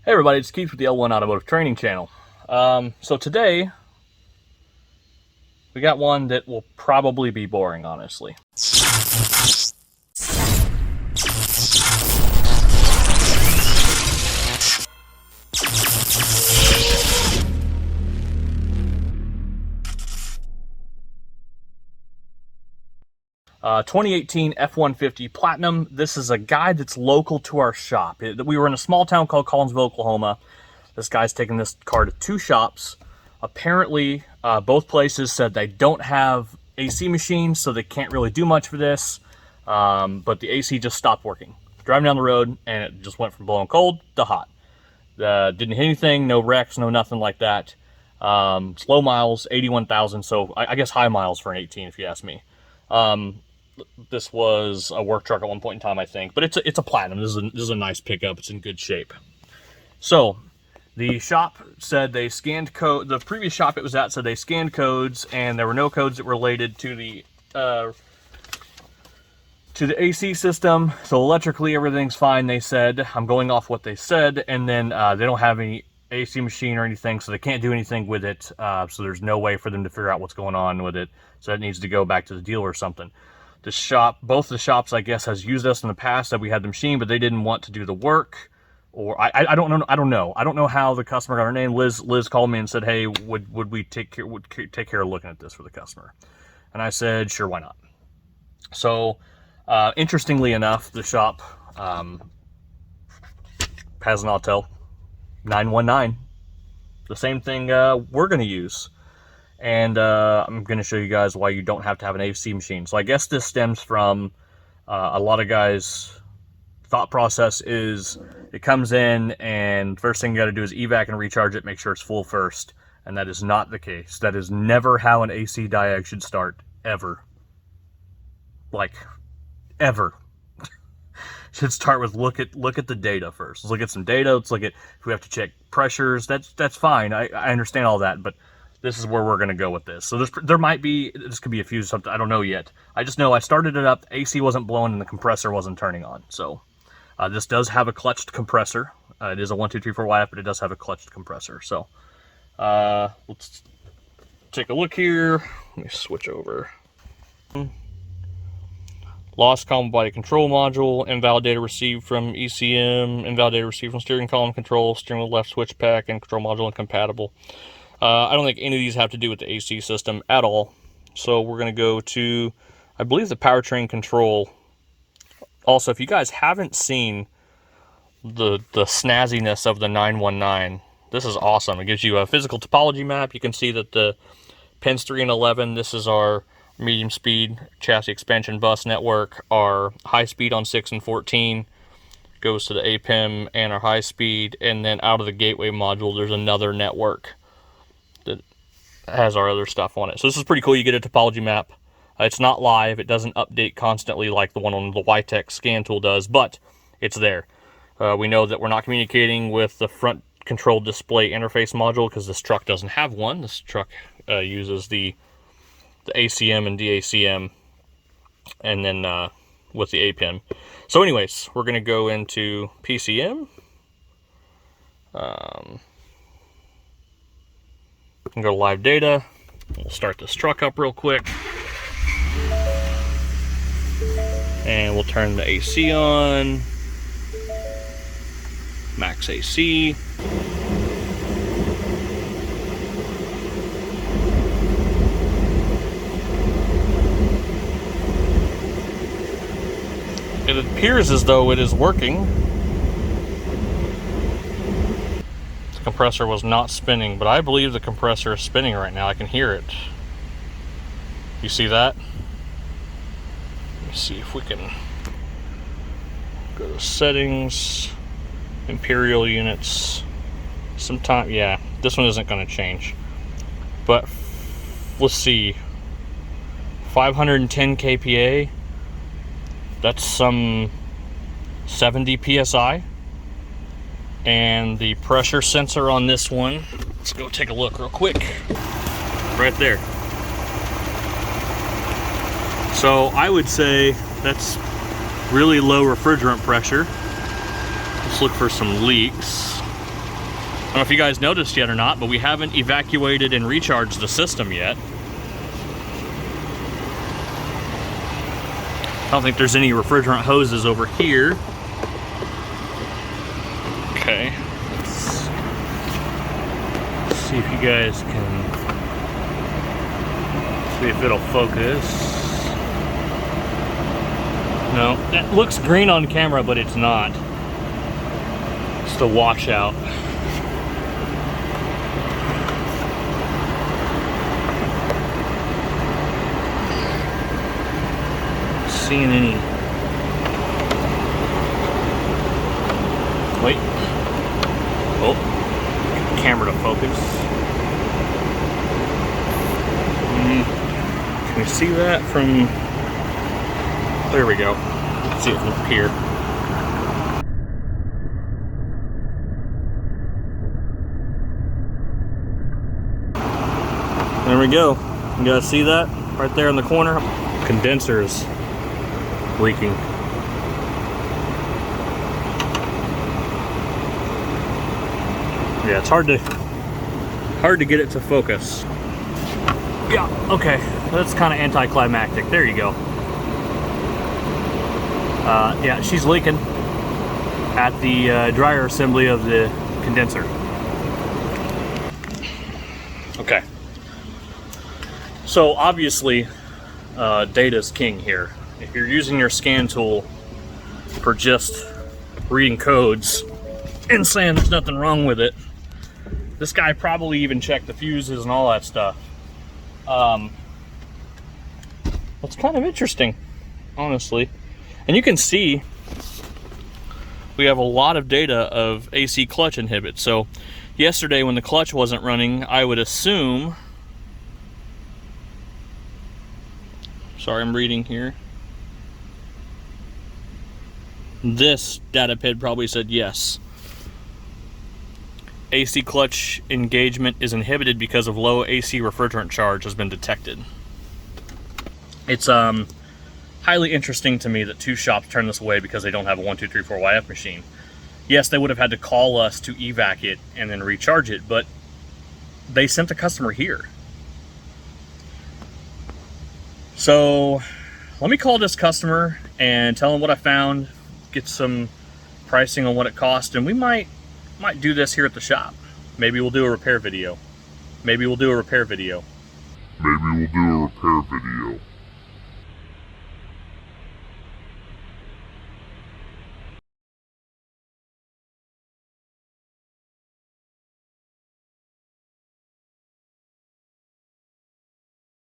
Hey everybody, it's Keith with the L1 Automotive Training Channel. So today, we got one that will probably be boring, honestly. 2018 F150 Platinum. This is a guy that's local to our shop. We were in a small town called Collinsville, Oklahoma. This guy's taking this car to two shops. Apparently, both places said they don't have AC machines, so they can't really do much for this. But the AC just stopped working. Driving down the road, and it just went from blowing cold to hot. Didn't hit anything, no wrecks, no nothing like that. Slow miles, 81,000, so I guess high miles for an 18, if you ask me. This was a work truck at one point in time, I think, but it's a Platinum. This is a nice pickup. It's in good shape. So the shop said they scanned code. The previous shop it was at said they scanned codes, and there were no codes that related to the AC system. So electrically, everything's fine. They said, I'm going off what they said, and then they don't have any AC machine or anything, so they can't do anything with it. So there's no way for them to figure out what's going on with it. So it needs to go back to the dealer or something. The shop, both the shops, I guess, has used us in the past that we had the machine, but they didn't want to do the work. Or I don't know. I don't know how the customer got her name. Liz called me and said, hey, would we take care of looking at this for the customer? And I said, sure, why not? So interestingly enough, the shop has an Autel 919, the same thing we're going to use. And I'm going to show you guys why you don't have to have an AC machine. So I guess this stems from a lot of guys' thought process is it comes in and first thing you got to do is evac and recharge it, make sure it's full first. And that is not the case. That is never how an AC diag should start, ever. Like, ever. Should start with look at the data first. Let's look at some data. Let's look at if we have to check pressures. That's fine. I understand all that, but this is where we're going to go with this. So this could be a fuse, something, I don't know yet. I just know I started it up, AC wasn't blowing, and the compressor wasn't turning on. So this does have a clutched compressor. It is a 1, 2, 3, 4 YF, but it does have a clutched compressor. So let's take a look here. Let me switch over. Lost column body control module, invalid data received from ECM, invalid data received from steering column control, steering wheel left switch pack, and control module incompatible. I don't think any of these have to do with the AC system at all. So we're going to go to, I believe, the powertrain control. Also, if you guys haven't seen the snazziness of the 919, this is awesome. It gives you a physical topology map. You can see that the pins 3 and 11, this is our medium speed chassis expansion bus network. Our high speed on 6 and 14 goes to the APIM and our high speed. And then out of the gateway module, there's another network that has our other stuff on it. So this is pretty cool. You get a topology map. It's not live. It doesn't update constantly like the one on the YTech scan tool does, but it's there. We know that we're not communicating with the front control display interface module because this truck doesn't have one. This truck uses the ACM and DACM, and then with the APIM. So anyways, we're going to go into PCM. Go to live data. We'll start this truck up real quick. And we'll turn the AC on. Max AC. It appears as though it is working. The compressor was not spinning, but I believe the compressor is spinning right now. I can hear it. You see that? Let me see if we can go to settings, imperial units. Yeah, this one isn't going to change. But let's see. 510 kPa. That's some 70 psi. And the pressure sensor on this one, let's go take a look real quick. Right there. So I would say that's really low refrigerant pressure. Let's look for some leaks. don't know if you guys noticed yet or not, but we haven't evacuated and recharged the system yet. I don't think there's any refrigerant hoses over here. Okay, let's see if you guys can see if it'll focus. No, that looks green on camera, but it's not. It's the washout. Seeing any? Wait. Oh, camera to focus. Can you see that from? There we go. Let's see it from up here. There we go. You guys see that right there in the corner? Condensers leaking. Yeah, it's hard to get it to focus. Yeah, okay. That's kind of anticlimactic. There you go. Yeah, she's leaking at the dryer assembly of the condenser. Okay. So obviously, data's king here. If you're using your scan tool for just reading codes and saying there's nothing wrong with it, this guy probably even checked the fuses and all that stuff. That's kind of interesting, honestly. And you can see we have a lot of data of AC clutch inhibit. So yesterday when the clutch wasn't running, I would assume, sorry, I'm reading here. This data pid probably said yes. AC clutch engagement is inhibited because of low AC refrigerant charge has been detected. It's highly interesting to me that two shops turned this away because they don't have a 1234YF machine. Yes, they would have had to call us to evac it and then recharge it, but they sent the customer here. So let me call this customer and tell them what I found, get some pricing on what it cost, and we might do this here at the shop. Maybe we'll do a repair video. Maybe we'll do a repair video.